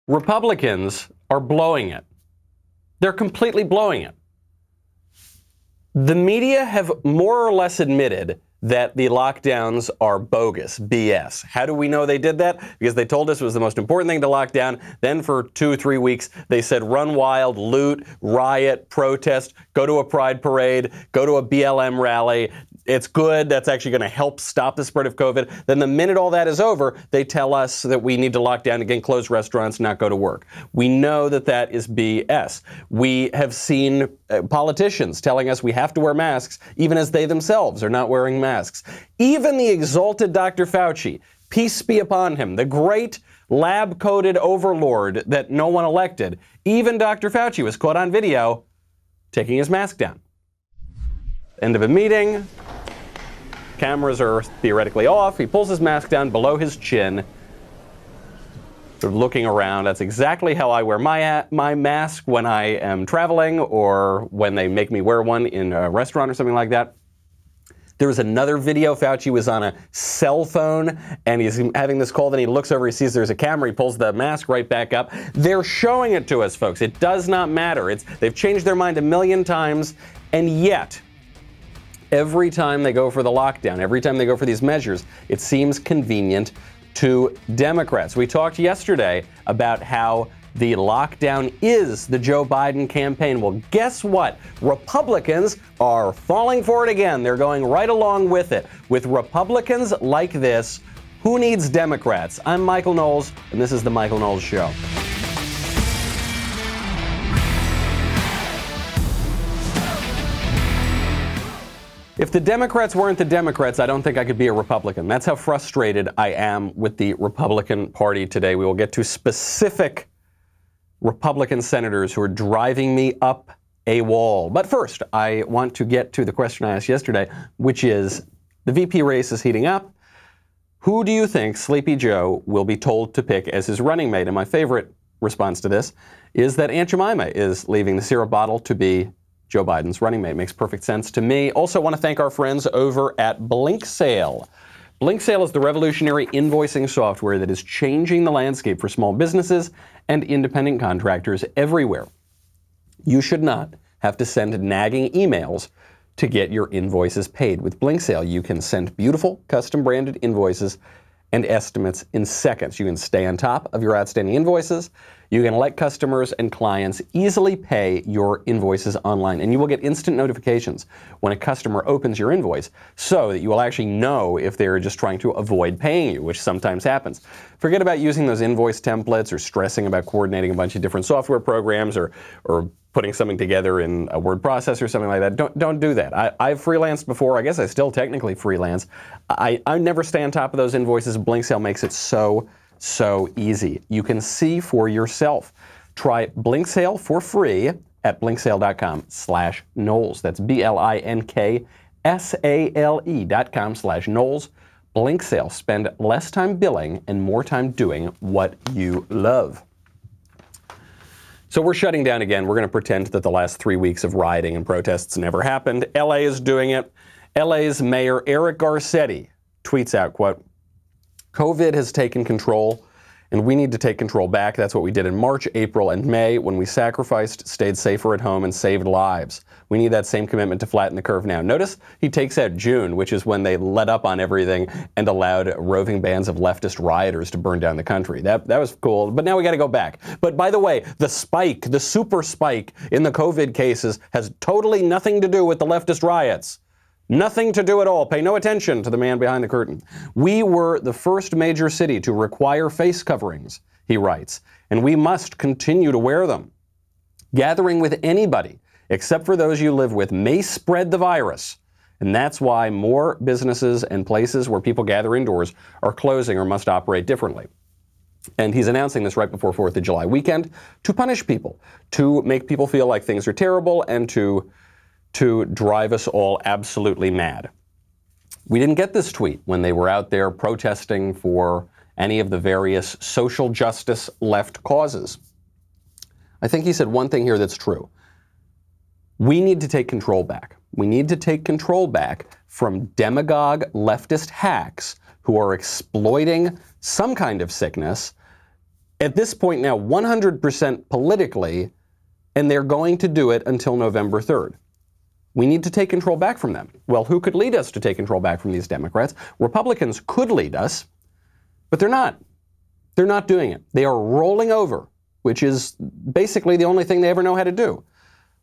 Republicans are blowing it. They're completely blowing it. The media have more or less admitted that the lockdowns are bogus, BS. How do we know they did that? Because they told us it was the most important thing to lock down. Then for 2 or 3 weeks, they said run wild, loot, riot, protest, go to a pride parade, go to a BLM rally. It's good. That's actually going to help stop the spread of COVID. Then the minute all that is over, they tell us that we need to lock down again, close restaurants, not go to work. We know that that is BS. We have seen politicians telling us we have to wear masks, even as they themselves are not wearing masks. Even the exalted Dr. Fauci, peace be upon him, the great lab-coated overlord that no one elected, even Dr. Fauci was caught on video taking his mask down. End of a meeting. Cameras are theoretically off. He pulls his mask down below his chin, sort of looking around. That's exactly how I wear my mask when I am traveling or when they make me wear one in a restaurant or something like that. There was another video. Fauci was on a cell phone, and he's having this call. Then he looks over, he sees there's a camera. He pulls the mask right back up. They're showing it to us, folks. It does not matter. They've changed their mind a million times, and yet every time they go for the lockdown, every time they go for these measures, it seems convenient to Democrats. We talked yesterday about how the lockdown is the Joe Biden campaign. Well, guess what? Republicans are falling for it again. They're going right along with it. With Republicans like this, who needs Democrats? I'm Michael Knowles, and this is The Michael Knowles Show. If the Democrats weren't the Democrats, I don't think I could be a Republican. That's how frustrated I am with the Republican Party today. We will get to specific Republican senators who are driving me up a wall. But first, I want to get to the question I asked yesterday, which is the VP race is heating up. Who do you think Sleepy Joe will be told to pick as his running mate? And my favorite response to this is that Aunt Jemima is leaving the syrup bottle to be Joe Biden's running mate. Makes perfect sense to me. Also want to thank our friends over at BlinkSale. BlinkSale is the revolutionary invoicing software that is changing the landscape for small businesses and independent contractors everywhere. You should not have to send nagging emails to get your invoices paid. With BlinkSale, you can send beautiful, custom-branded invoices and estimates in seconds. You can stay on top of your outstanding invoices. You can let customers and clients easily pay your invoices online, and you will get instant notifications when a customer opens your invoice so that you will actually know if they're just trying to avoid paying you, which sometimes happens. Forget about using those invoice templates or stressing about coordinating a bunch of different software programs or putting something together in a word processor or something like that. Don't do that. I've freelanced before. I guess I still technically freelance. I never stay on top of those invoices. BlinkSale makes it so easy. You can see for yourself. Try BlinkSale for free at blinksale.com/Knowles. That's BlinkSale.com/Knowles. BlinkSale. Spend less time billing and more time doing what you love. So we're shutting down again. We're going to pretend that the last 3 weeks of rioting and protests never happened. LA is doing it. LA's Mayor Eric Garcetti tweets out, quote, "COVID has taken control, and we need to take control back. That's what we did in March, April, and May when we sacrificed, stayed safer at home, and saved lives. We need that same commitment to flatten the curve now." Notice he takes out June, which is when they let up on everything and allowed roving bands of leftist rioters to burn down the country. That was cool, but now we got to go back. But by the way, the spike, the super spike in the COVID cases has totally nothing to do with the leftist riots. Nothing to do at all. Pay no attention to the man behind the curtain. "We were the first major city to require face coverings," he writes, "and we must continue to wear them. Gathering with anybody, except for those you live with, may spread the virus. And that's why more businesses and places where people gather indoors are closing or must operate differently." And he's announcing this right before 4th of July weekend to punish people, to make people feel like things are terrible, and to drive us all absolutely mad. We didn't get this tweet when they were out there protesting for any of the various social justice left causes. I think he said one thing here that's true. We need to take control back. We need to take control back from demagogue leftist hacks who are exploiting some kind of sickness At this point now, 100% politically, and they're going to do it until November 3rd. We need to take control back from them. Well, who could lead us to take control back from these Democrats? Republicans could lead us, but they're not. They're not doing it. They are rolling over, which is basically the only thing they ever know how to do.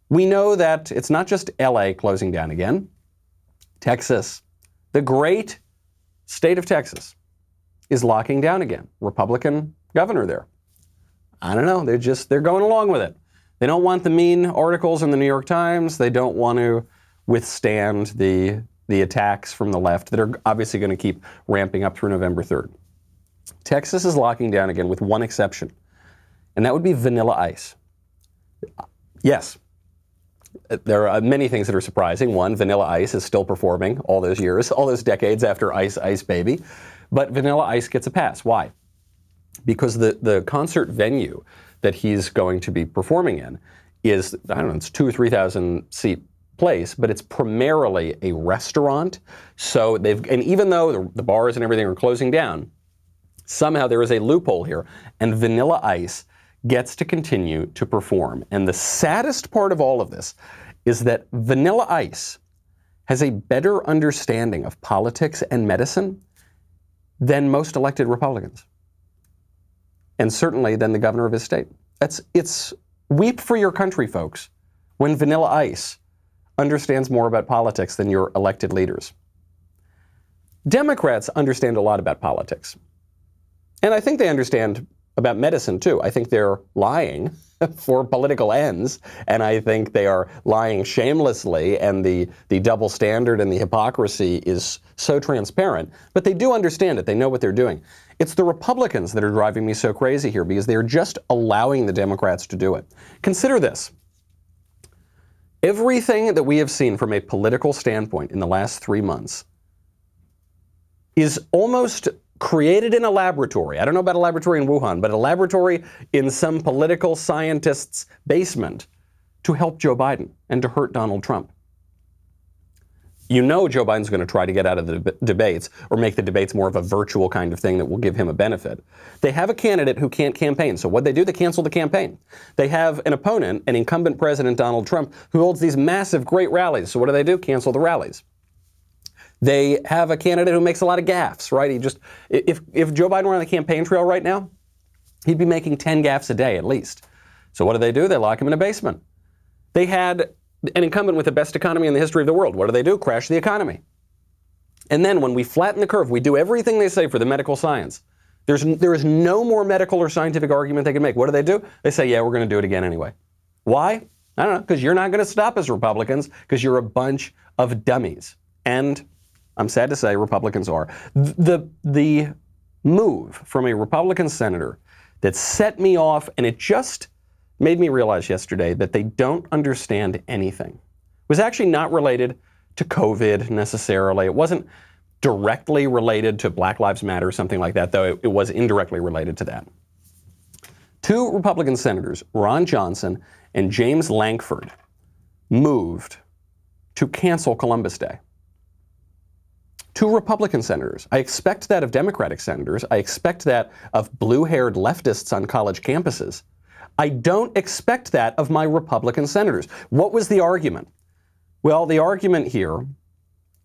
We know that it's not just LA closing down again. Texas, the great state of Texas, is locking down again. Republican governor there. I don't know. They're going along with it. They don't want the mean articles in the New York Times. They don't want to withstand the attacks from the left that are obviously going to keep ramping up through November 3rd. Texas is locking down again with one exception, and that would be Vanilla Ice. Yes, there are many things that are surprising. One, Vanilla Ice is still performing all those years, all those decades after Ice Ice Baby. But Vanilla Ice gets a pass. Why? Because the concert venue that he's going to be performing in is, I don't know, it's 2,000 or 3,000 seat place, but it's primarily a restaurant. So and even though the bars and everything are closing down, somehow there is a loophole here, and Vanilla Ice gets to continue to perform. And the saddest part of all of this is that Vanilla Ice has a better understanding of politics and medicine than most elected Republicans. And certainly than the governor of his state. It's weep for your country, folks, when Vanilla Ice understands more about politics than your elected leaders. Democrats understand a lot about politics. And I think they understand about medicine, too. I think they're lying for political ends, and I think they are lying shamelessly, and the double standard and the hypocrisy is so transparent. But they do understand it. They know what they're doing. It's the Republicans that are driving me so crazy here because they're just allowing the Democrats to do it. Consider this. Everything that we have seen from a political standpoint in the last 3 months is almost created in a laboratory. I don't know about a laboratory in Wuhan, but a laboratory in some political scientist's basement to help Joe Biden and to hurt Donald Trump. You know Joe Biden's going to try to get out of the debates or make the debates more of a virtual kind of thing that will give him a benefit. They have a candidate who can't campaign. So what they do, they cancel the campaign. They have an opponent, an incumbent president, Donald Trump, who holds these massive, great rallies. So what do? Cancel the rallies. They have a candidate who makes a lot of gaffes, right? If Joe Biden were on the campaign trail right now, he'd be making 10 gaffes a day at least. So what do? They lock him in a basement. They had an incumbent with the best economy in the history of the world. What do? Crash the economy. And then when we flatten the curve, we do everything they say for the medical science. There is no more medical or scientific argument they can make. What do? They say, yeah, we're going to do it again anyway. Why? I don't know, because you're not going to stop us, Republicans, because you're a bunch of dummies. And I'm sad to say Republicans are. The move from a Republican senator that set me off, and it just made me realize yesterday that they don't understand anything. It was actually not related to COVID necessarily. It wasn't directly related to Black Lives Matter or something like that, though it was indirectly related to that. 2 Republican senators, Ron Johnson and James Lankford, moved to cancel Columbus Day. 2 Republican senators. I expect that of Democratic senators. I expect that of blue-haired leftists on college campuses. I don't expect that of my Republican senators. What was the argument? Well, the argument here,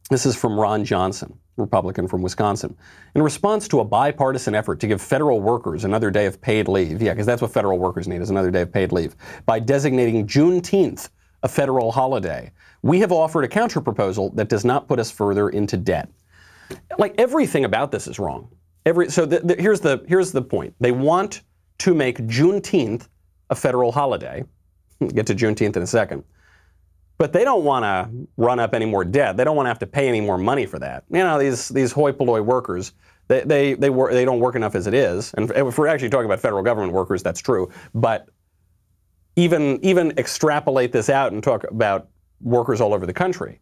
this is from Ron Johnson, Republican from Wisconsin, in response to a bipartisan effort to give federal workers another day of paid leave, because that's what federal workers need, is another day of paid leave, by designating Juneteenth a federal holiday, we have offered a counterproposal that does not put us further into debt. Like, everything about this is wrong. Here's the point. They want to make Juneteenth a federal holiday. We'll get to Juneteenth in a second. But they don't want to run up any more debt. They don't want to have to pay any more money for that. You know, these hoi polloi workers, they don't work enough as it is. And if we're actually talking about federal government workers, that's true. But even extrapolate this out and talk about workers all over the country.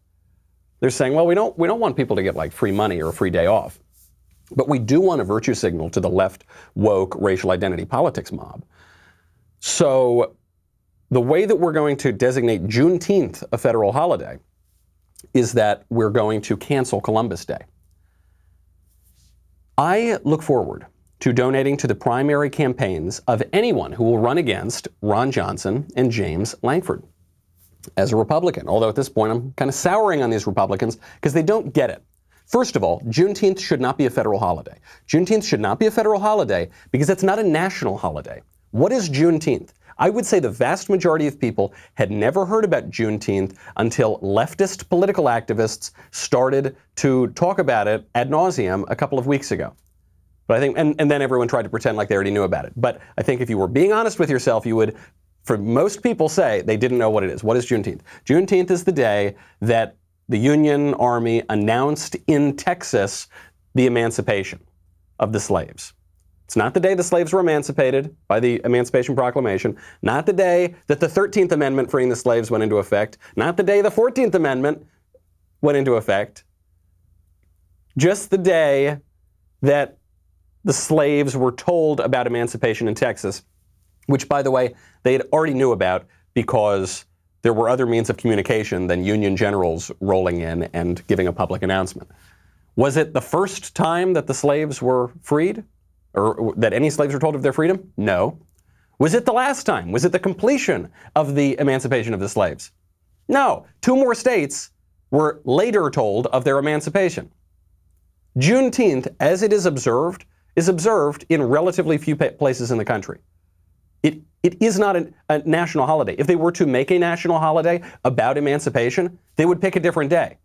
They're saying, well, we don't want people to get like free money or a free day off. But we do want a virtue signal to the left woke racial identity politics mob. So the way that we're going to designate Juneteenth a federal holiday is that we're going to cancel Columbus Day. I look forward to donating to the primary campaigns of anyone who will run against Ron Johnson and James Lankford as a Republican. Although at this point I'm kind of souring on these Republicans because they don't get it. First of all, Juneteenth should not be a federal holiday. Juneteenth should not be a federal holiday because it's not a national holiday. What is Juneteenth? I would say the vast majority of people had never heard about Juneteenth until leftist political activists started to talk about it ad nauseum a couple of weeks ago. But I think, and then everyone tried to pretend like they already knew about it. But I think if you were being honest with yourself, you would, for most people, say they didn't know what it is. What is Juneteenth? Juneteenth is the day that the Union Army announced in Texas the emancipation of the slaves. It's not the day the slaves were emancipated by the Emancipation Proclamation, not the day that the 13th Amendment freeing the slaves went into effect, not the day the 14th Amendment went into effect, just the day that the slaves were told about emancipation in Texas, which, by the way, they had already knew about because there were other means of communication than Union generals rolling in and giving a public announcement. Was it the first time that the slaves were freed? Or that any slaves were told of their freedom? No. Was it the last time? Was it the completion of the emancipation of the slaves? No. 2 more states were later told of their emancipation. Juneteenth, as it is observed in relatively few places in the country. It is not a national holiday. If they were to make a national holiday about emancipation, they would pick a different day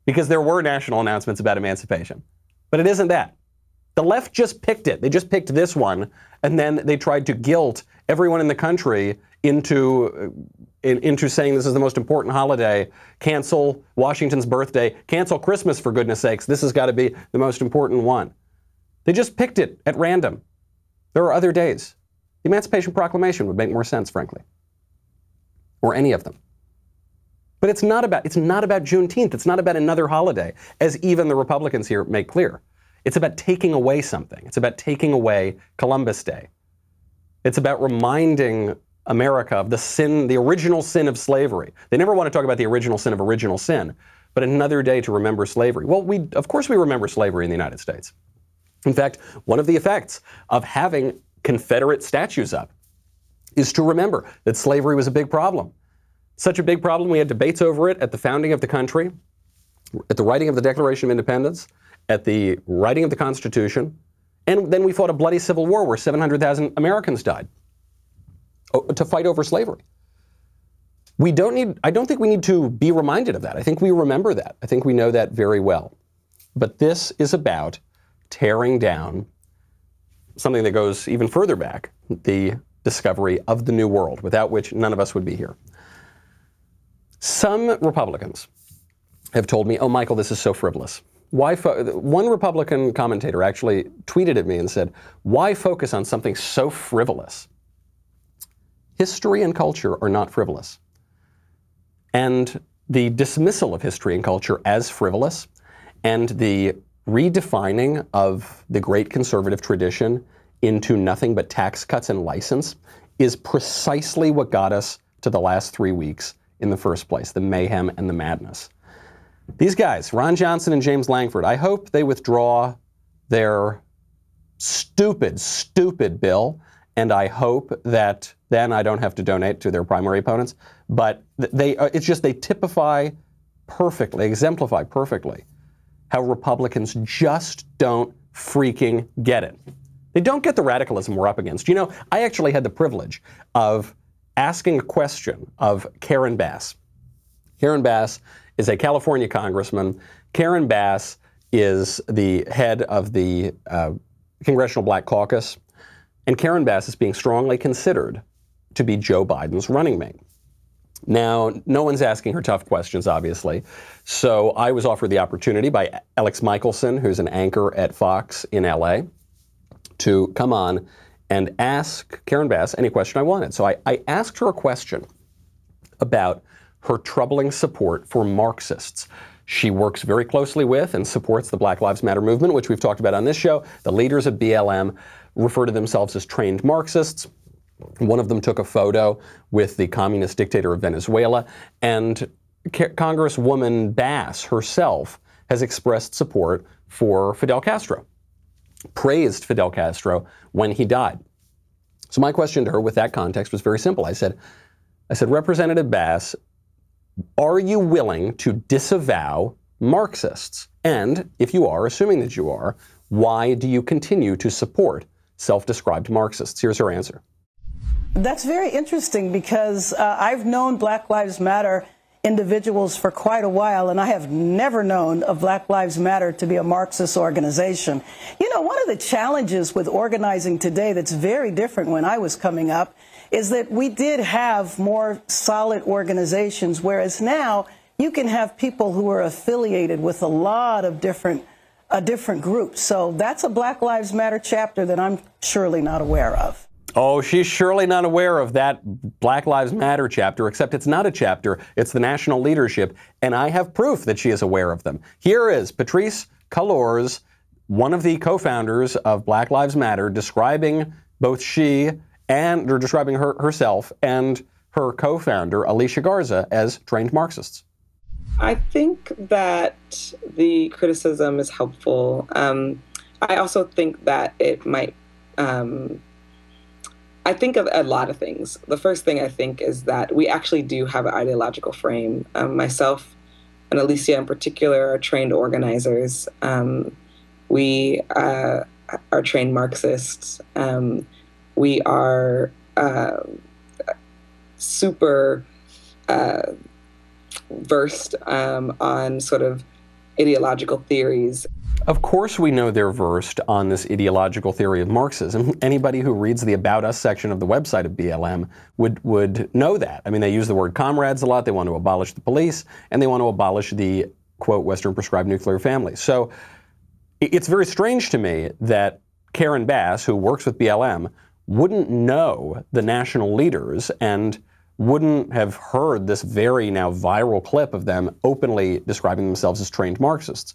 because there were national announcements about emancipation. But it isn't that. The left just picked it. They just picked this one, and then they tried to guilt everyone in the country into saying this is the most important holiday, cancel Washington's birthday, cancel Christmas for goodness sakes, this has got to be the most important one. They just picked it at random. There are other days. The Emancipation Proclamation would make more sense, frankly. Or any of them. But it's not about Juneteenth. It's not about another holiday, as even the Republicans here make clear. It's about taking away something. It's about taking away Columbus Day. It's about reminding America of the sin, the original sin of slavery. They never want to talk about the original sin of original sin, but another day to remember slavery. Well, of course we remember slavery in the United States. In fact, one of the effects of having Confederate statues up is to remember that slavery was a big problem. Such a big problem, we had debates over it at the founding of the country, at the writing of the Declaration of Independence, at the writing of the Constitution, and then we fought a bloody civil war where 700,000 Americans died to fight over slavery. I don't think we need to be reminded of that. I think we remember that. I think we know that very well. But this is about tearing down something that goes even further back, the discovery of the New World, without which none of us would be here. Some Republicans have told me, oh, Michael, this is so frivolous. One Republican commentator actually tweeted at me and said, why focus on something so frivolous? History and culture are not frivolous. And the dismissal of history and culture as frivolous and the redefining of the great conservative tradition into nothing but tax cuts and license is precisely what got us to the last 3 weeks in the first place, the mayhem and the madness. These guys, Ron Johnson and James Lankford, I hope they withdraw their stupid, stupid bill, and I hope that then I don't have to donate to their primary opponents. But they typify perfectly, exemplify perfectly how Republicans just don't freaking get it. They don't get the radicalism we're up against. You know, I actually had the privilege of asking a question of Karen Bass. Karen Bass is a California congressman. Karen Bass is the head of the Congressional Black Caucus. And Karen Bass is being strongly considered to be Joe Biden's running mate. Now, no one's asking her tough questions, obviously. So I was offered the opportunity by Alex Michelson, who's an anchor at Fox in LA, to come on and ask Karen Bass any question I wanted. So I asked her a question about her troubling support for Marxists. She works very closely with and supports the Black Lives Matter movement, which we've talked about on this show. The leaders of BLM refer to themselves as trained Marxists. One of them took a photo with the communist dictator of Venezuela, and Congresswoman Bass herself has expressed support for Fidel Castro. praised Fidel Castro when he died. So my question to her with that context was very simple. I said, Representative Bass, are you willing to disavow Marxists? And if you are, assuming that you are, why do you continue to support self-described Marxists? Here's her answer. That's very interesting because I've known Black Lives Matter individuals for quite a while, and I have never known of Black Lives Matter to be a Marxist organization. You know, one of the challenges with organizing today that's very different when I was coming up is that we did have more solid organizations, whereas now you can have people who are affiliated with a lot of different groups. So that's a Black Lives Matter chapter that I'm surely not aware of. Oh, she's surely not aware of that Black Lives Matter chapter, except it's not a chapter, it's the national leadership, and I have proof that she is aware of them. Here is Patrisse Cullors, one of the co-founders of Black Lives Matter, describing both describing herself and her co-founder, Alicia Garza, as trained Marxists. I think that the criticism is helpful. I also think that it might... I think of a lot of things. The first thing I think is that we actually do have an ideological frame. Myself and Alicia in particular are trained organizers. We are trained Marxists. We are super versed on sort of ideological theories. Of course we know they're versed on this ideological theory of Marxism. Anybody who reads the About Us section of the website of BLM would know that. I mean, they use the word comrades a lot. They want to abolish the police, and they want to abolish the, quote, Western prescribed nuclear family. So it's very strange to me that Karen Bass, who works with BLM, wouldn't know the national leaders and wouldn't have heard this very now viral clip of them openly describing themselves as trained Marxists.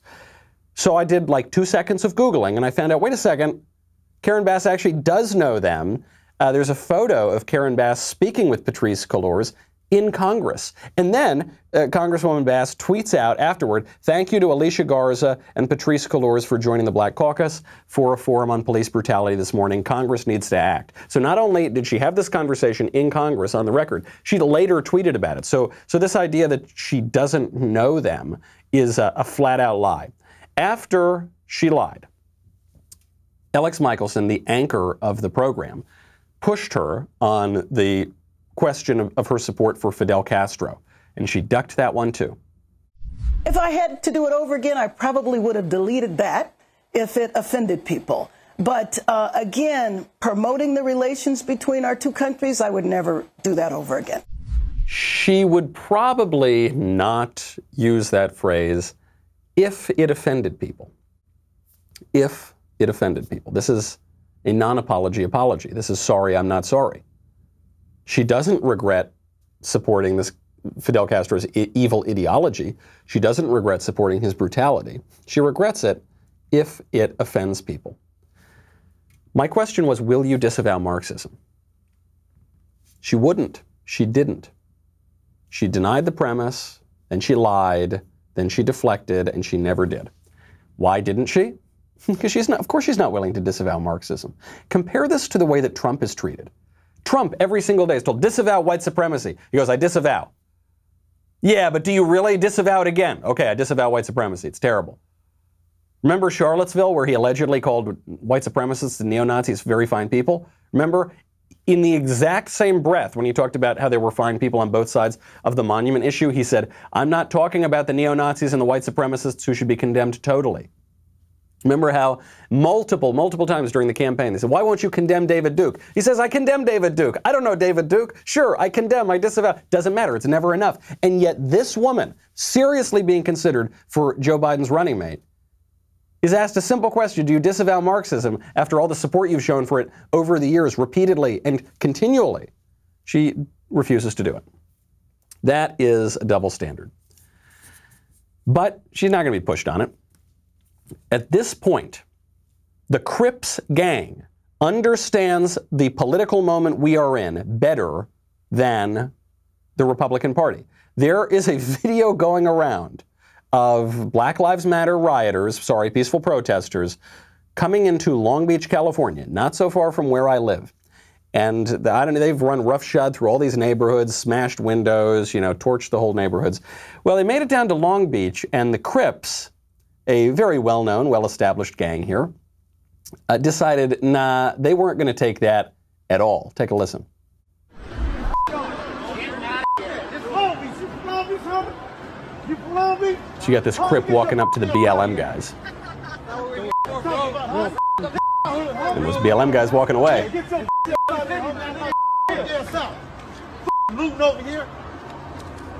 So I did like 2 seconds of Googling, and I found out, wait a second, Karen Bass actually does know them. There's a photo of Karen Bass speaking with Patrisse Cullors in Congress. And then Congresswoman Bass tweets out afterward, thank you to Alicia Garza and Patrisse Cullors for joining the Black Caucus for a forum on police brutality this morning. Congress needs to act. So not only did she have this conversation in Congress on the record, she later tweeted about it. So this idea that she doesn't know them is a flat-out lie. After she lied, Alex Michelson, the anchor of the program, pushed her on the question of her support for Fidel Castro, and she ducked that one too. If I had to do it over again, I probably would have deleted that if it offended people. But again, promoting the relations between our two countries, I would never do that over again. She would probably not use that phrase if it offended people. If it offended people. This is a non-apology apology. This is sorry, I'm not sorry. She doesn't regret supporting this Fidel Castro's evil ideology. She doesn't regret supporting his brutality. She regrets it if it offends people. My question was, will you disavow Marxism? She wouldn't. She didn't. She denied the premise, then she lied, then she deflected, and she never did. Why didn't she? Because of course she's not willing to disavow Marxism. Compare this to the way that Trump is treated. Trump every single day is told, disavow white supremacy. He goes, I disavow. Yeah, but do you really disavow it again? Okay, I disavow white supremacy. It's terrible. Remember Charlottesville, where he allegedly called white supremacists and neo-Nazis very fine people? Remember, in the exact same breath, when he talked about how there were fine people on both sides of the monument issue, he said, I'm not talking about the neo-Nazis and the white supremacists who should be condemned totally. Remember how multiple times during the campaign, they said, why won't you condemn David Duke? He says, I condemn David Duke. I don't know David Duke. Sure, I condemn, I disavow. Doesn't matter. It's never enough. And yet this woman, seriously being considered for Joe Biden's running mate, is asked a simple question. Do you disavow Marxism after all the support you've shown for it over the years, repeatedly and continually? She refuses to do it. That is a double standard. But she's not going to be pushed on it. At this point, the Crips gang understands the political moment we are in better than the Republican Party. There is a video going around of Black Lives Matter rioters, peaceful protesters, coming into Long Beach, California, not so far from where I live. And I don't know, they've run roughshod through all these neighborhoods, smashed windows, torched the whole neighborhoods. Well, they made it down to Long Beach, and the Crips, a very well-known, well-established gang here, decided, nah, they weren't going to take that at all. Take a listen. So you got this Crip walking up to the BLM guys. And those BLM guys walking away. Looting over here.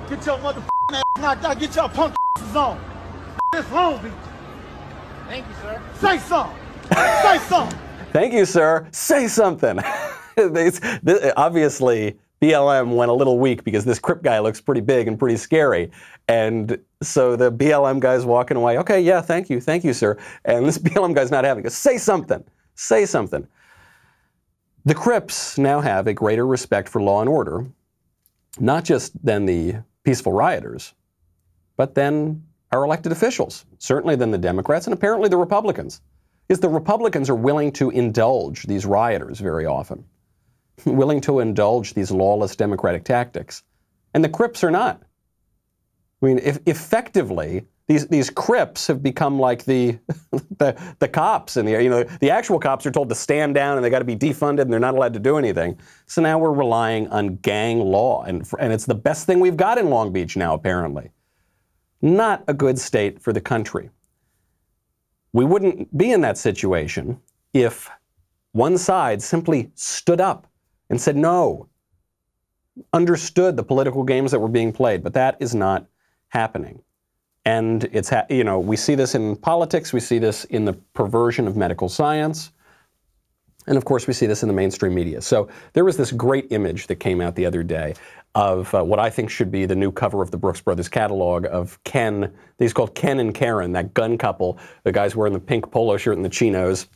Get your motherfucking ass knocked out. Get your punk asses on. This Long Beach. Thank you, sir. Say something. Say something. Thank you, sir. Say something. Obviously, BLM went a little weak because this Crip guy looks pretty big and pretty scary. And so the BLM guy's walking away. Okay, yeah, thank you, sir. And this BLM guy's not having it. Say something. Say something. The Crips now have a greater respect for law and order, not just than the peaceful rioters, but then our elected officials, certainly than the Democrats and apparently the Republicans. Because the Republicans are willing to indulge these rioters very often, willing to indulge these lawless democratic tactics. And the Crips are not. I mean, effectively, these Crips have become like the cops, and the actual cops are told to stand down and they got to be defunded and they're not allowed to do anything. So now we're relying on gang law, and it's the best thing we've got in Long Beach now, apparently. Not a good state for the country. We wouldn't be in that situation if one side simply stood up and said no, understood the political games that were being played, but that is not happening. And it's, we see this in politics, we see this in the perversion of medical science, and of course we see this in the mainstream media. So there was this great image that came out the other day of what I think should be the new cover of the Brooks Brothers catalog of Ken, he's called Ken and Karen, that gun couple. The guy's wearing the pink polo shirt and the chinos.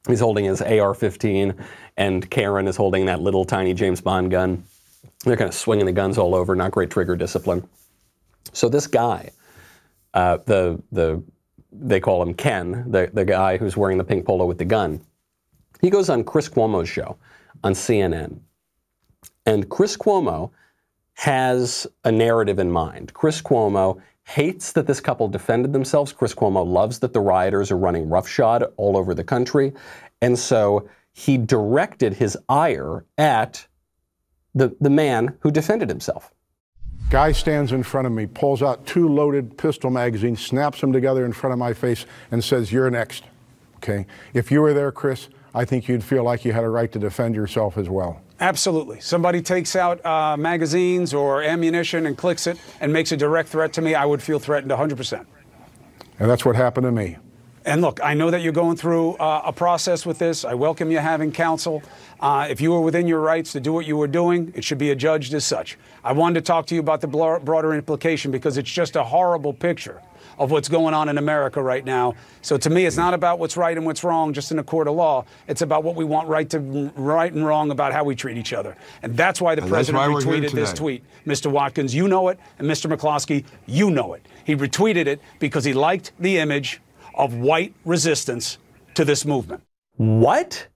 He's holding his AR-15, and Karen is holding that little tiny James Bond gun. They're kind of swinging the guns all over, not great trigger discipline. So this guy, they call him Ken, the guy who's wearing the pink polo with the gun. He goes on Chris Cuomo's show on CNN. And Chris Cuomo has a narrative in mind. Chris Cuomo hates that this couple defended themselves. Chris Cuomo loves that the rioters are running roughshod all over the country. And so he directed his ire at the man who defended himself. Guy stands in front of me, pulls out 2 loaded pistol magazines, snaps them together in front of my face, and says, "You're next." Okay? If you were there, Chris, I think you'd feel like you had a right to defend yourself as well. Absolutely. Somebody takes out magazines or ammunition and clicks it and makes a direct threat to me, I would feel threatened 100%. And that's what happened to me. And look, I know that you're going through a process with this. I welcome you having counsel. If you were within your rights to do what you were doing, it should be adjudged as such. I wanted to talk to you about the broader implication because it's just a horrible picture of what's going on in America right now. So to me, it's not about what's right and what's wrong just in a court of law. It's about what we want right and wrong about how we treat each other. And that's why the president retweeted this tweet. Mr. Watkins, you know it, and Mr. McCloskey, you know it. He retweeted it because he liked the image of white resistance to this movement. What?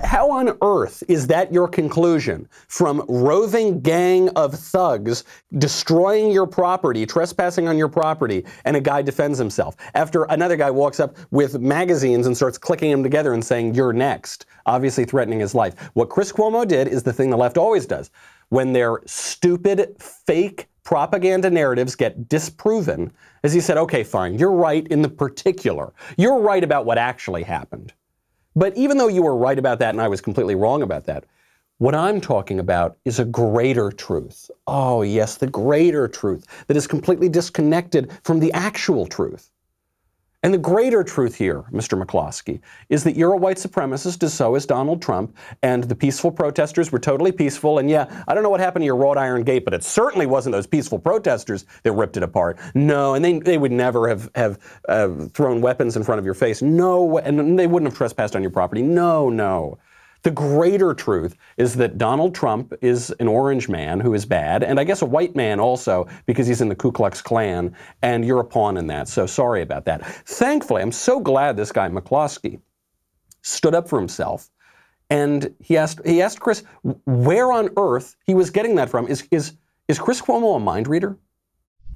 How on earth is that your conclusion from roving gang of thugs destroying your property, trespassing on your property, and a guy defends himself after another guy walks up with magazines and starts clicking them together and saying, "You're next," obviously threatening his life? What Chris Cuomo did is the thing the left always does. When their stupid, fake propaganda narratives get disproven, as he said, okay, fine, you're right in the particular. You're right about what actually happened. But even though you were right about that and I was completely wrong about that, what I'm talking about is a greater truth. Oh, yes, the greater truth that is completely disconnected from the actual truth. And the greater truth here, Mr. McCloskey, is that you're a white supremacist, and so is Donald Trump, and the peaceful protesters were totally peaceful. And yeah, I don't know what happened to your wrought iron gate, but it certainly wasn't those peaceful protesters that ripped it apart. No, and they would never have thrown weapons in front of your face. No, and they wouldn't have trespassed on your property. No. The greater truth is that Donald Trump is an orange man who is bad, and I guess a white man also because he's in the Ku Klux Klan, and you're a pawn in that, so sorry about that. Thankfully, I'm so glad this guy McCloskey stood up for himself, and he asked Chris where on earth he was getting that from. Is Chris Cuomo a mind reader?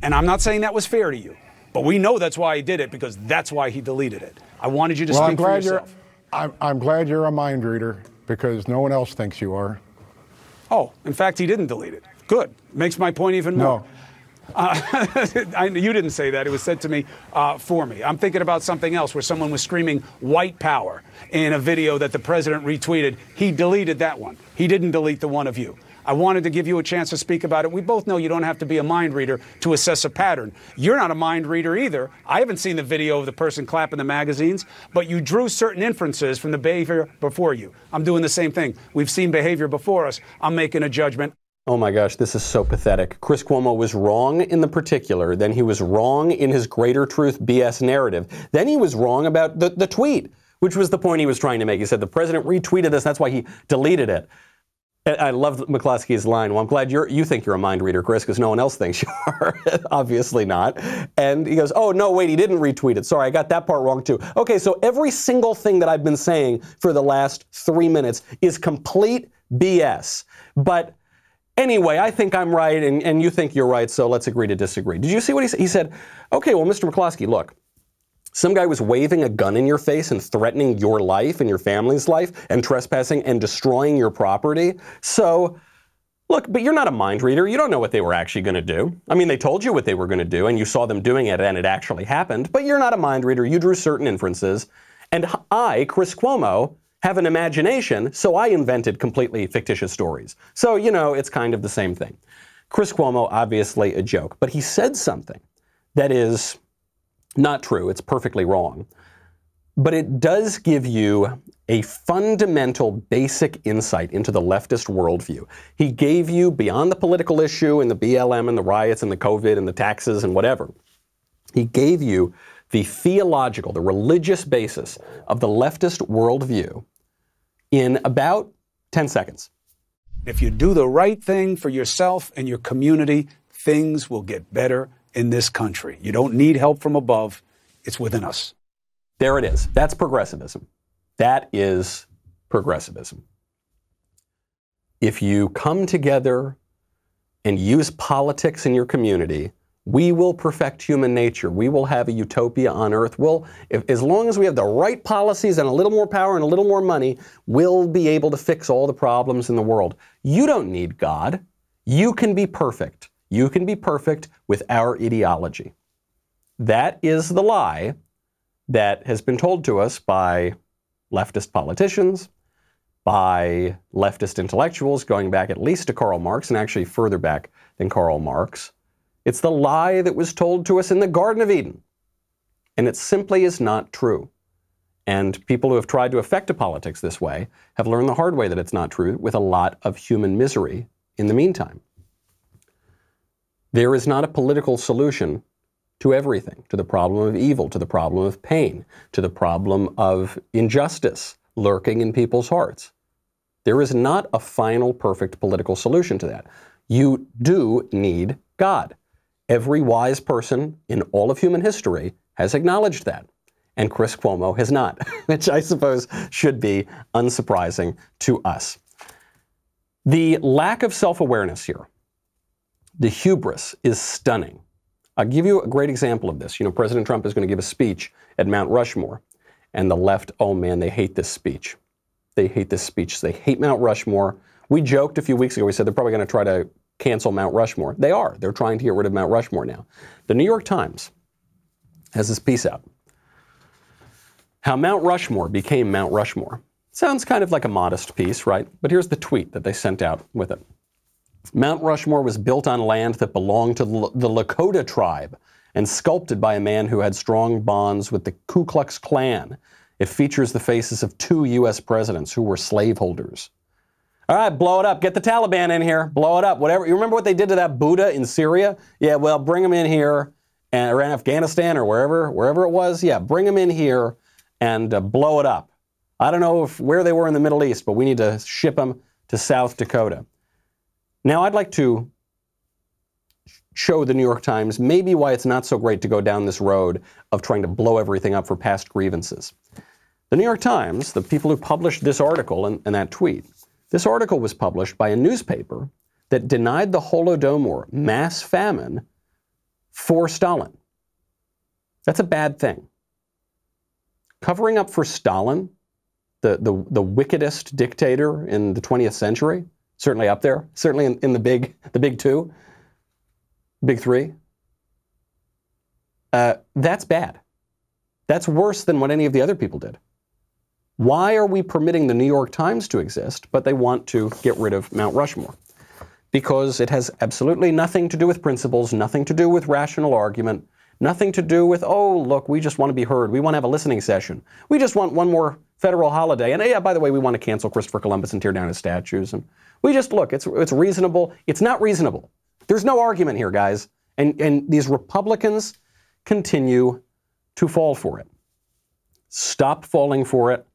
And I'm not saying that was fair to you, but we know that's why he did it, because that's why he deleted it. I wanted you to speak for yourself. I'm glad you're a mind reader, because no one else thinks you are. Oh, in fact, he didn't delete it. Good. Makes my point even more. You didn't say that. It was said to me for me. I'm thinking about something else where someone was screaming white power in a video that the president retweeted. He deleted that one. He didn't delete the one of you. I wanted to give you a chance to speak about it. We both know you don't have to be a mind reader to assess a pattern. You're not a mind reader either. I haven't seen the video of the person clapping the magazines, but you drew certain inferences from the behavior before you. I'm doing the same thing. We've seen behavior before us. I'm making a judgment. Oh my gosh, this is so pathetic. Chris Cuomo was wrong in the particular, then he was wrong in his greater truth BS narrative, then he was wrong about the tweet, which was the point he was trying to make. He said the president retweeted this, that's why he deleted it. I love McCloskey's line. Well, I'm glad you think you're a mind reader, Chris, because no one else thinks you are. Obviously not. And he goes, oh, no, wait, he didn't retweet it. Sorry, I got that part wrong, too. Okay, so every single thing that I've been saying for the last 3 minutes is complete BS. But anyway, I think I'm right, and you think you're right, so let's agree to disagree. Did you see what he said? He said, okay, well, Mr. McCloskey, look. Some guy was waving a gun in your face and threatening your life and your family's life and trespassing and destroying your property. So, look, but you're not a mind reader. You don't know what they were actually going to do. I mean, they told you what they were going to do, and you saw them doing it, and it actually happened. But you're not a mind reader. You drew certain inferences. And I, Chris Cuomo, have an imagination, so I invented completely fictitious stories. So, you know, it's kind of the same thing. Chris Cuomo, obviously a joke. But he said something that is not true. It's perfectly wrong. But it does give you a fundamental, basic insight into the leftist worldview. He gave you, beyond the political issue and the BLM and the riots and the COVID and the taxes and whatever, he gave you the theological, the religious basis of the leftist worldview in about 10 seconds. If you do the right thing for yourself and your community, things will get better in this country. You don't need help from above. It's within us. There it is. That's progressivism. That is progressivism. If you come together and use politics in your community, we will perfect human nature. We will have a utopia on earth. As long as we have the right policies and a little more power and a little more money, we'll be able to fix all the problems in the world. You don't need God. You can be perfect. You can be perfect with our ideology. That is the lie that has been told to us by leftist politicians, by leftist intellectuals, going back at least to Karl Marx, and actually further back than Karl Marx. It's the lie that was told to us in the Garden of Eden. And it simply is not true. And people who have tried to affect politics this way have learned the hard way that it's not true, with a lot of human misery in the meantime. There is not a political solution to everything, to the problem of evil, to the problem of pain, to the problem of injustice lurking in people's hearts. There is not a final, perfect political solution to that. You do need God. Every wise person in all of human history has acknowledged that, and Chris Cuomo has not, which I suppose should be unsurprising to us. The lack of self-awareness here, the hubris, is stunning. I'll give you a great example of this. You know, President Trump is going to give a speech at Mount Rushmore, and the left, oh man, they hate this speech. They hate this speech. They hate Mount Rushmore. We joked a few weeks ago, we said they're probably going to try to cancel Mount Rushmore. They are. They're trying to get rid of Mount Rushmore now. The New York Times has this piece out. How Mount Rushmore became Mount Rushmore. Sounds kind of like a modest piece, right? But here's the tweet that they sent out with it. Mount Rushmore was built on land that belonged to the Lakota tribe and sculpted by a man who had strong bonds with the Ku Klux Klan. It features the faces of 2 U.S. presidents who were slaveholders. All right, blow it up. Get the Taliban in here. Blow it up. Whatever. You remember what they did to that Buddha in Syria? Yeah, well, bring them in here, or in Afghanistan or wherever it was. Yeah, bring them in here and blow it up. I don't know where they were in the Middle East, but we need to ship them to South Dakota. Now, I'd like to show the New York Times maybe why it's not so great to go down this road of trying to blow everything up for past grievances. The New York Times, the people who published this article and that tweet, this article was published by a newspaper that denied the Holodomor mass famine for Stalin. That's a bad thing. Covering up for Stalin, the wickedest dictator in the 20th century, certainly up there, certainly in the big two, big three. That's bad. That's worse than what any of the other people did. Why are we permitting the New York Times to exist, but they want to get rid of Mount Rushmore? Because it has absolutely nothing to do with principles, nothing to do with rational argument, nothing to do with, oh, look, we just want to be heard. We want to have a listening session. We just want one more federal holiday. And yeah, by the way, we want to cancel Christopher Columbus and tear down his statues. And we just, look, it's reasonable. It's not reasonable. There's no argument here, guys. And these Republicans continue to fall for it. Stop falling for it.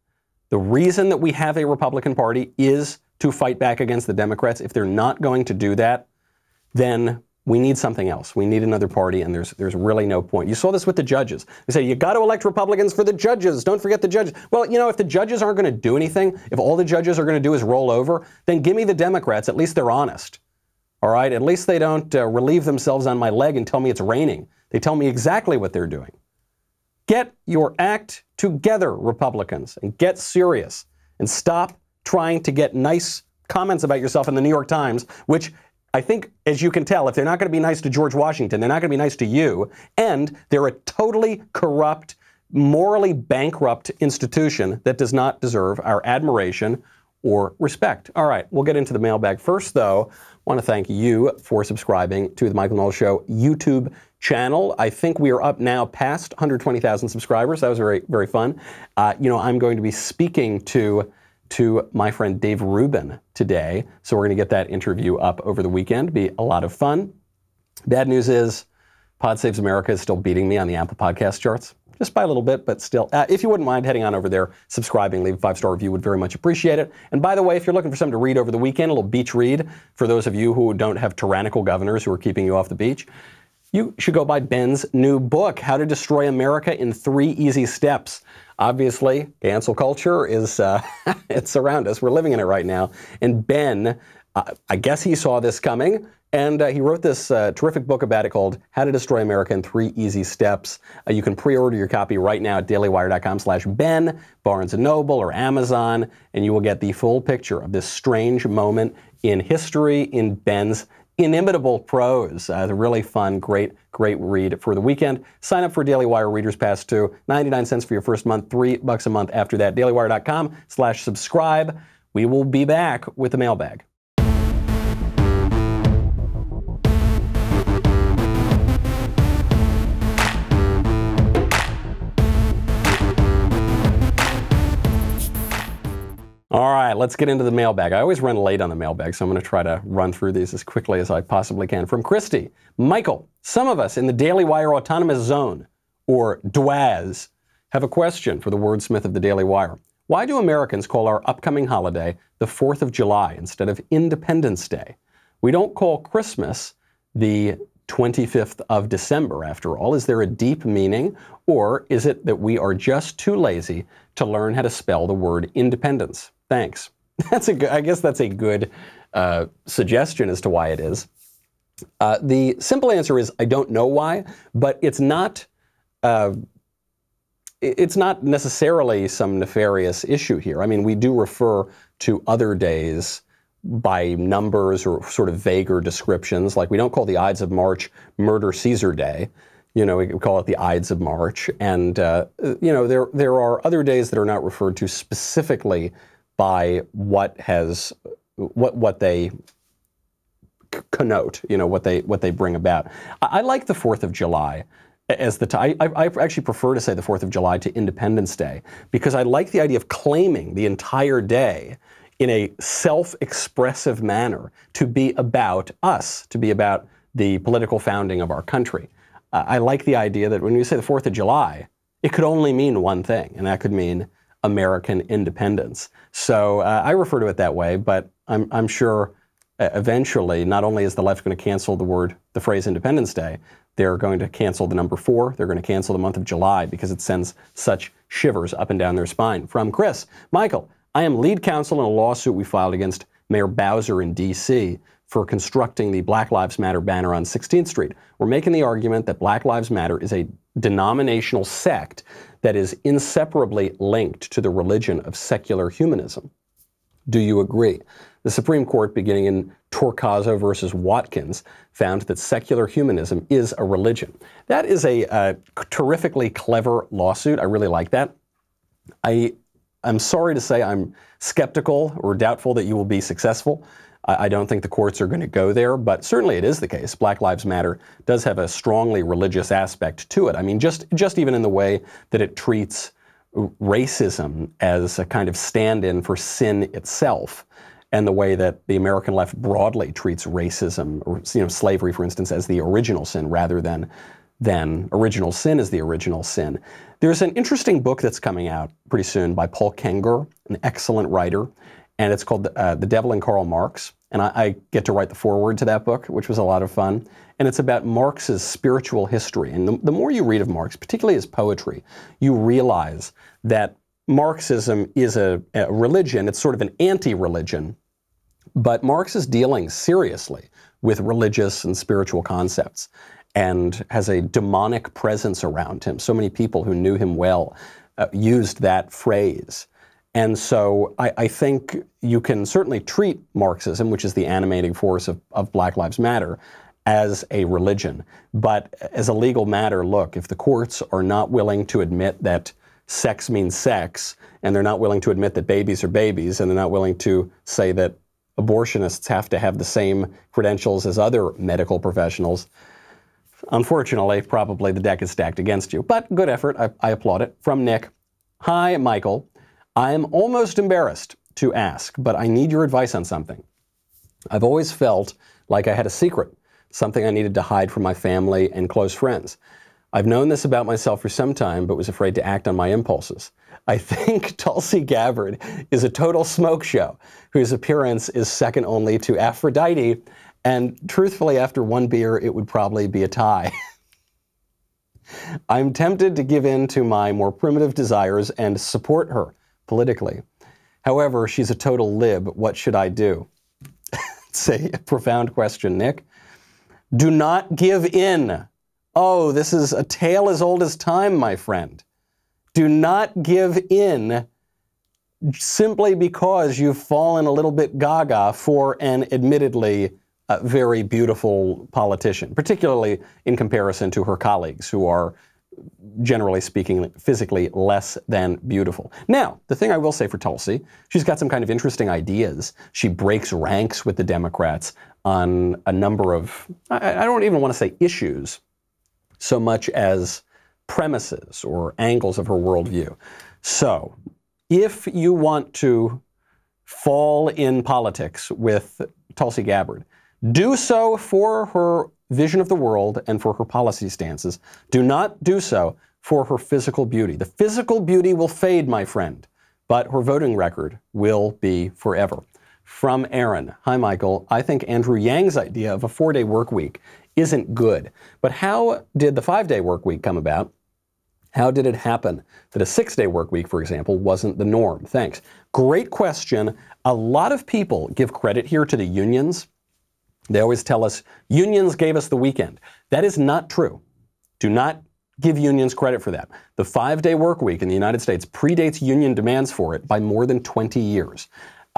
The reason that we have a Republican Party is to fight back against the Democrats. If they're not going to do that, then we need something else. We need another party, and there's really no point. You saw this with the judges. They say, you got to elect Republicans for the judges. Don't forget the judges. Well, you know, if the judges aren't going to do anything, if all the judges are going to do is roll over, then give me the Democrats. At least they're honest. All right? At least they don't relieve themselves on my leg and tell me it's raining. They tell me exactly what they're doing. Get your act together, Republicans, and get serious. And stop trying to get nice comments about yourself in the New York Times, which I think, as you can tell, if they're not going to be nice to George Washington, they're not going to be nice to you, and they're a totally corrupt, morally bankrupt institution that does not deserve our admiration or respect. All right, we'll get into the mailbag. First, though, I want to thank you for subscribing to the Michael Knowles Show YouTube channel. I think we are up now past 120,000 subscribers. That was very, very fun. I'm going to be speaking to my friend Dave Rubin today. So we're going to get that interview up over the weekend. Be a lot of fun. Bad news is Pod Saves America is still beating me on the Apple Podcast charts. Just by a little bit, but still. If you wouldn't mind heading on over there, subscribing, leave a 5-star review, would very much appreciate it. And by the way, if you're looking for something to read over the weekend, a little beach read for those of you who don't have tyrannical governors who are keeping you off the beach, you should go buy Ben's new book, How to Destroy America in 3 Easy Steps. Obviously, cancel culture is it's around us. We're living in it right now. And Ben, I guess he saw this coming, and he wrote this terrific book about it called How to Destroy America in 3 Easy Steps. You can pre-order your copy right now at dailywire.com/Ben, Barnes & Noble, or Amazon, and you will get the full picture of this strange moment in history in Ben's inimitable prose. The really fun, great read for the weekend. Sign up for Daily Wire Reader's Pass too. 99 cents for your first month, $3 a month after that. dailywire.com/subscribe. We will be back with the mailbag. All right, let's get into the mailbag. I always run late on the mailbag, so I'm going to try to run through these as quickly as I possibly can. From Christy, Michael, some of us in the Daily Wire Autonomous Zone, or DWAZ, have a question for the wordsmith of the Daily Wire. Why do Americans call our upcoming holiday the 4th of July instead of Independence Day? We don't call Christmas the 25th of December, after all. Is there a deep meaning, or is it that we are just too lazy to learn how to spell the word independence? Thanks. I guess that's a good suggestion as to why it is. The simple answer is I don't know why, but it's not necessarily some nefarious issue here. I mean, we do refer to other days by numbers or sort of vaguer descriptions. Like we don't call the Ides of March Murder Caesar Day. We call it the Ides of March. And, there are other days that are not referred to specifically by what they connote, what they bring about. I like the 4th of July as I actually prefer to say the 4th of July to Independence Day, because I like the idea of claiming the entire day in a self-expressive manner to be about us, to be about the political founding of our country. I like the idea that when you say the 4th of July, it could only mean one thing, and that could mean American independence. So I refer to it that way, but I'm sure eventually, not only is the left going to cancel the phrase Independence Day, they're going to cancel the number 4. They're going to cancel the month of July because it sends such shivers up and down their spine. From Chris, Michael, I am lead counsel in a lawsuit we filed against Mayor Bowser in D.C. for constructing the Black Lives Matter banner on 16th Street. We're making the argument that Black Lives Matter is a denominational sect that is inseparably linked to the religion of secular humanism. Do you agree? The Supreme Court, beginning in Torcaso versus Watkins, found that secular humanism is a religion. That is a terrifically clever lawsuit. I really like that. I'm sorry to say I'm skeptical or doubtful that you will be successful. I don't think the courts are going to go there, but certainly it is the case. Black Lives Matter does have a strongly religious aspect to it. I mean, just even in the way that it treats racism as a kind of stand-in for sin itself, and the way that the American left broadly treats racism, or slavery, for instance, as the original sin rather than original sin as the original sin. There's an interesting book that's coming out pretty soon by Paul Kenger, an excellent writer, and it's called The Devil and Karl Marx. And I get to write the foreword to that book, which was a lot of fun. And it's about Marx's spiritual history. And the more you read of Marx, particularly his poetry, you realize that Marxism is a religion. It's sort of an anti-religion. But Marx is dealing seriously with religious and spiritual concepts and has a demonic presence around him. So many people who knew him well used that phrase. And so I think you can certainly treat Marxism, which is the animating force of Black Lives Matter, as a religion. But as a legal matter, look, if the courts are not willing to admit that sex means sex, and they're not willing to admit that babies are babies, and they're not willing to say that abortionists have to have the same credentials as other medical professionals, unfortunately, probably the deck is stacked against you. But good effort. I applaud it. From Nick. Hi, Michael. I am almost embarrassed to ask, but I need your advice on something. I've always felt like I had a secret, something I needed to hide from my family and close friends. I've known this about myself for some time, but was afraid to act on my impulses. I think Tulsi Gabbard is a total smoke show, whose appearance is second only to Aphrodite, and truthfully, after one beer, it would probably be a tie. I'm tempted to give in to my more primitive desires and support her politically. However, she's a total lib. What should I do? It's a profound question, Nick. Do not give in. Oh, this is a tale as old as time, my friend. Do not give in simply because you've fallen a little bit gaga for an admittedly very beautiful politician, particularly in comparison to her colleagues who are, generally speaking, physically less than beautiful. Now, the thing I will say for Tulsi, she's got some kind of interesting ideas. She breaks ranks with the Democrats on a number of, I don't even want to say issues, so much as premises or angles of her worldview. So, if you want to fall in politics with Tulsi Gabbard, do so for her vision of the world and for her policy stances. Do not do so for her physical beauty. The physical beauty will fade, my friend, but her voting record will be forever. From Aaron. Hi, Michael. I think Andrew Yang's idea of a 4-day work week isn't good. But how did the 5-day work week come about? How did it happen that a 6-day work week, for example, wasn't the norm? Thanks. Great question. A lot of people give credit here to the unions. They always tell us, unions gave us the weekend. That is not true. Do not give unions credit for that. The 5-day work week in the United States predates union demands for it by more than 20 years.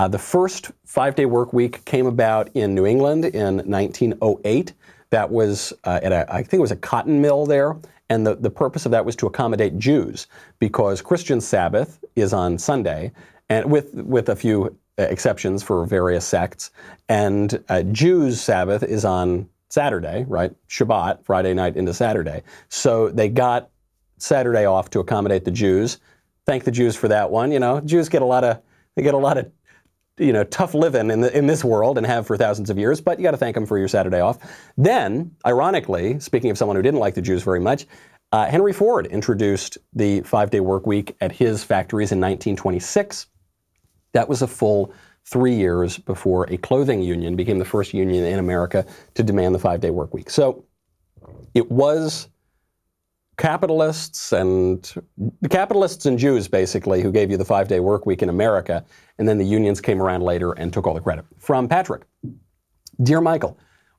The first 5-day work week came about in New England in 1908. That was I think it was a cotton mill there. And the purpose of that was to accommodate Jews, because Christian Sabbath is on Sunday, and with a few exceptions for various sects, and Jews' Sabbath is on Saturday, right? Shabbat, Friday night into Saturday. So they got Saturday off to accommodate the Jews. Thank the Jews for that one. You know, Jews get a lot of tough living in this world and have for thousands of years, but you got to thank them for your Saturday off. Then, ironically, speaking of someone who didn't like the Jews very much, Henry Ford introduced the 5-day work week at his factories in 1926. That was a full 3 years before a clothing union became the first union in America to demand the 5-day work week. So it was capitalists and Jews, basically, who gave you the 5-day work week in America, and then the unions came around later and took all the credit. From Patrick. Dear Michael,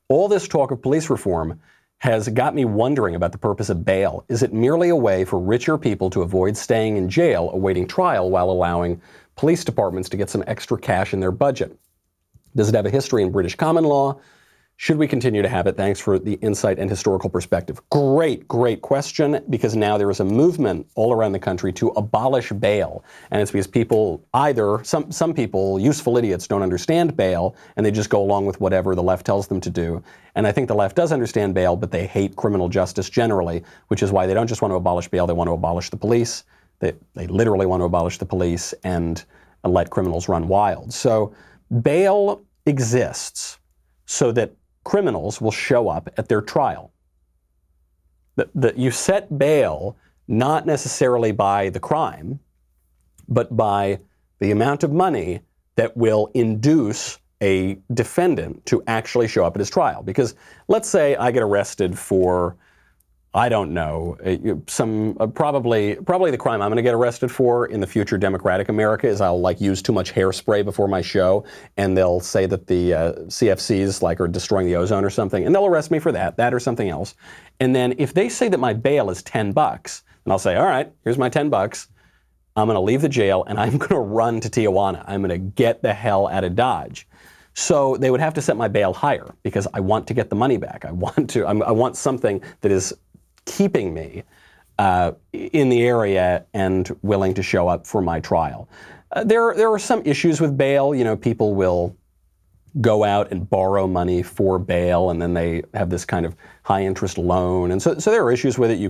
all this talk of police reform has got me wondering about the purpose of bail. Is it merely a way for richer people to avoid staying in jail awaiting trial while allowing police departments to get some extra cash in their budget? Does it have a history in British common law? Should we continue to have it? Thanks for the insight and historical perspective. Great, great question, because now there is a movement all around the country to abolish bail. And it's because people some people, useful idiots, don't understand bail, and they just go along with whatever the left tells them to do. And I think the left does understand bail, but they hate criminal justice generally, which is why they don't just want to abolish bail, they want to abolish the police. They literally want to abolish the police and let criminals run wild. So bail exists so that criminals will show up at their trial. You set bail not necessarily by the crime, but by the amount of money that will induce a defendant to actually show up at his trial. Because let's say I get arrested for, I don't know, probably the crime I'm going to get arrested for in the future democratic America is I'll use too much hairspray before my show, and they'll say that the CFCs are destroying the ozone or something, and they'll arrest me for that or something else. And then if they say that my bail is $10, and I'll say, all right, here's my $10. I'm going to leave the jail and I'm going to run to Tijuana. I'm going to get the hell out of Dodge. So they would have to set my bail higher because I want to get the money back. I want something that is keeping me in the area and willing to show up for my trial. There are some issues with bail. People will go out and borrow money for bail, and then they have this kind of high interest loan. And so there are issues with it.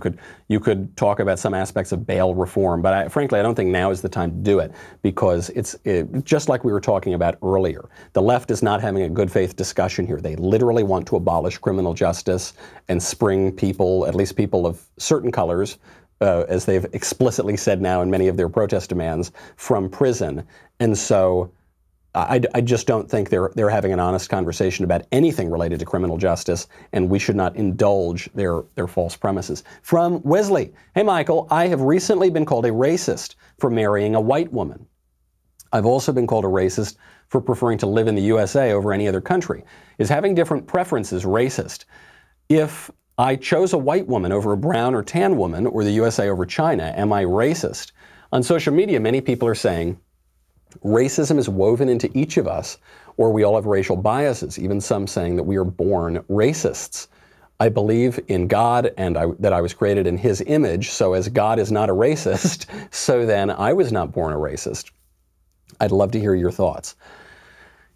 You could talk about some aspects of bail reform, but frankly, I don't think now is the time to do it because it's just like we were talking about earlier. The left is not having a good faith discussion here. They literally want to abolish criminal justice and spring people, at least people of certain colors, as they've explicitly said now in many of their protest demands, from prison. And so I just don't think they're having an honest conversation about anything related to criminal justice, and we should not indulge their false premises. From Wesley, hey Michael, I have recently been called a racist for marrying a white woman. I've also been called a racist for preferring to live in the USA over any other country. Is having different preferences racist? If I chose a white woman over a brown or tan woman, or the USA over China, am I racist? On social media, many people are saying racism is woven into each of us, or we all have racial biases, even some saying that we are born racists. I believe in God and that I was created in his image, so as God is not a racist, so then I was not born a racist. I'd love to hear your thoughts.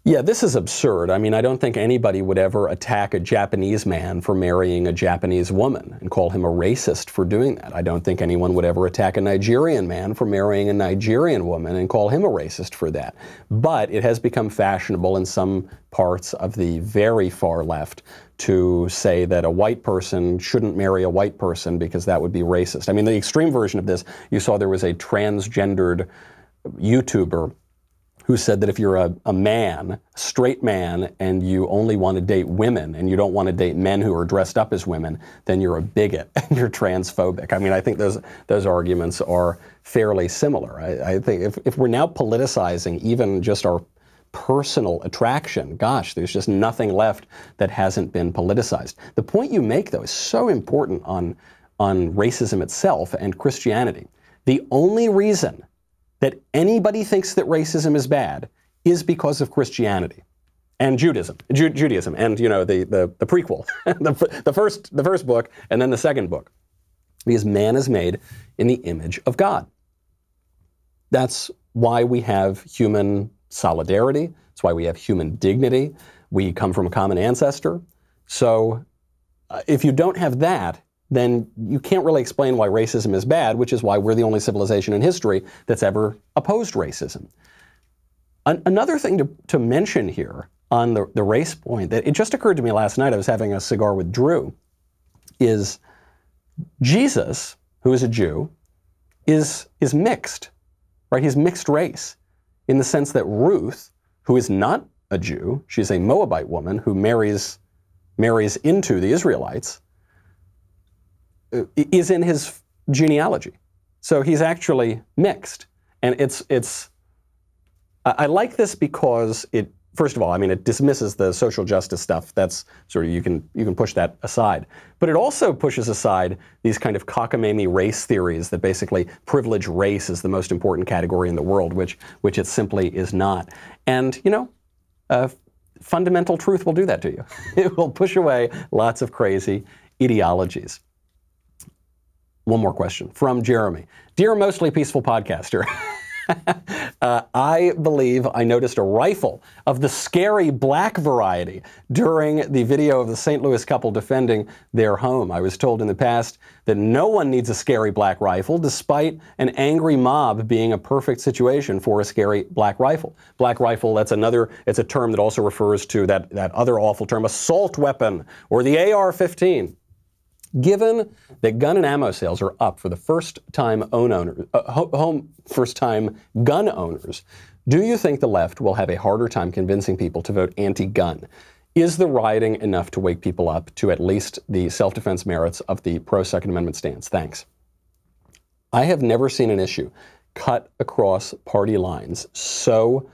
Yeah, this is absurd. I mean, I don't think anybody would ever attack a Japanese man for marrying a Japanese woman and call him a racist for doing that. I don't think anyone would ever attack a Nigerian man for marrying a Nigerian woman and call him a racist for that. But it has become fashionable in some parts of the very far left to say that a white person shouldn't marry a white person because that would be racist. I mean, the extreme version of this, you saw there was a transgendered YouTuber who said that if you're a man, a straight man, and you only want to date women and you don't want to date men who are dressed up as women, then you're a bigot and you're transphobic. I mean, I think those arguments are fairly similar. I think if we're now politicizing even just our personal attraction, gosh, there's just nothing left that hasn't been politicized. The point you make, though, is so important on racism itself and Christianity. The only reason that anybody thinks that racism is bad is because of Christianity and Judaism, and the prequel, the first book, and then the second book, because man is made in the image of God. That's why we have human solidarity. That's why we have human dignity. We come from a common ancestor. So if you don't have that, then you can't really explain why racism is bad, which is why we're the only civilization in history that's ever opposed racism. Another thing to mention here on the race point, that it just occurred to me last night, I was having a cigar with Drew, is Jesus, who is a Jew, is mixed, right? He's mixed race in the sense that Ruth, who is not a Jew, she's a Moabite woman who marries into the Israelites, is in his genealogy. So he's actually mixed. And I like this because it, first of all, I mean, it dismisses the social justice stuff. That's sort of, you can push that aside. But it also pushes aside these kind of cockamamie race theories that basically privilege race is the most important category in the world, which it simply is not. And, fundamental truth will do that to you. It will push away lots of crazy ideologies. One more question from Jeremy. Dear mostly peaceful podcaster, I believe I noticed a rifle of the scary black variety during the video of the St. Louis couple defending their home. I was told in the past that no one needs a scary black rifle, despite an angry mob being a perfect situation for a scary black rifle. Black rifle, it's a term that also refers to that other awful term, assault weapon, or the AR-15. Given that gun and ammo sales are up for the first-time gun owners, do you think the left will have a harder time convincing people to vote anti-gun? Is the rioting enough to wake people up to at least the self-defense merits of the pro-Second Amendment stance? Thanks. I have never seen an issue cut across party lines so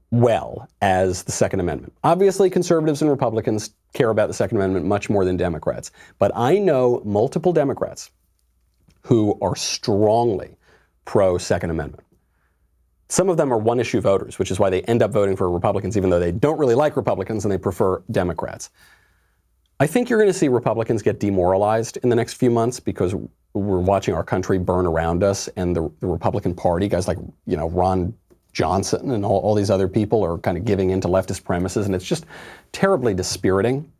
well as the Second Amendment. Obviously, conservatives and Republicans care about the Second Amendment much more than Democrats. But I know multiple Democrats who are strongly pro-Second Amendment. Some of them are one-issue voters, which is why they end up voting for Republicans, even though they don't really like Republicans and they prefer Democrats. I think you're going to see Republicans get demoralized in the next few months because we're watching our country burn around us, and the Republican Party, guys like, Ron Johnson and all these other people are kind of giving in to leftist premises, and it's just terribly dispiriting.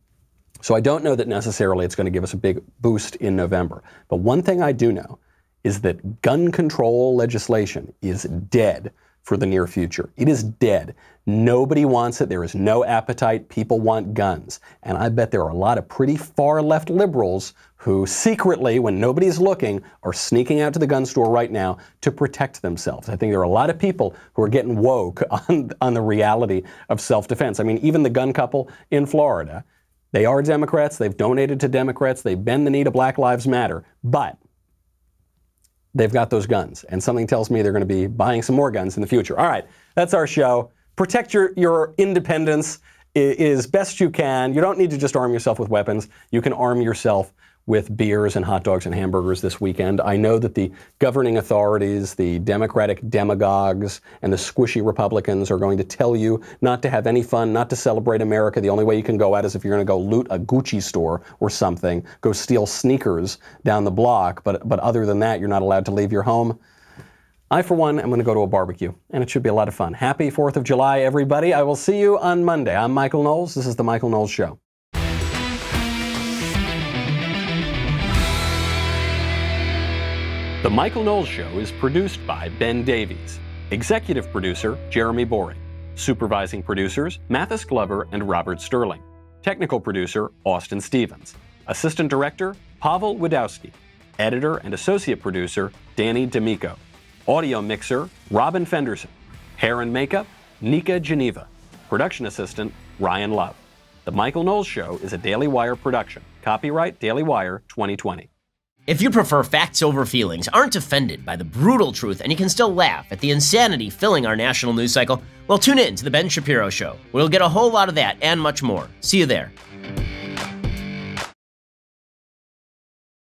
So I don't know that necessarily it's going to give us a big boost in November. But one thing I do know is that gun control legislation is dead for the near future. It is dead. Nobody wants it. There is no appetite. People want guns. And I bet there are a lot of pretty far left liberals who secretly, when nobody's looking, are sneaking out to the gun store right now to protect themselves. I think there are a lot of people who are getting woke on the reality of self-defense. I mean, even the gun couple in Florida, they are Democrats. They've donated to Democrats. They bend the knee to Black Lives Matter. But they've got those guns, and something tells me they're going to be buying some more guns in the future. All right, that's our show. Protect your independence as best you can. You don't need to just arm yourself with weapons. You can arm yourself with beers and hot dogs and hamburgers this weekend. I know that the governing authorities, the Democratic demagogues, and the squishy Republicans are going to tell you not to have any fun, not to celebrate America. The only way you can go out is if you're going to go loot a Gucci store or something, go steal sneakers down the block. But other than that, you're not allowed to leave your home. I, for one, am going to go to a barbecue, and it should be a lot of fun. Happy 4th of July, everybody. I will see you on Monday. I'm Michael Knowles. This is The Michael Knowles Show. The Michael Knowles Show is produced by Ben Davies. Executive producer, Jeremy Boring. Supervising producers, Mathis Glover and Robert Sterling. Technical producer, Austin Stevens. Assistant director, Pavel Wadowski. Editor and associate producer, Danny D'Amico. Audio mixer, Robin Fenderson. Hair and makeup, Nika Geneva. Production assistant, Ryan Love. The Michael Knowles Show is a Daily Wire production. Copyright Daily Wire 2020. If you prefer facts over feelings, aren't offended by the brutal truth, and you can still laugh at the insanity filling our national news cycle, well, tune in to The Ben Shapiro Show. We'll get a whole lot of that and much more. See you there.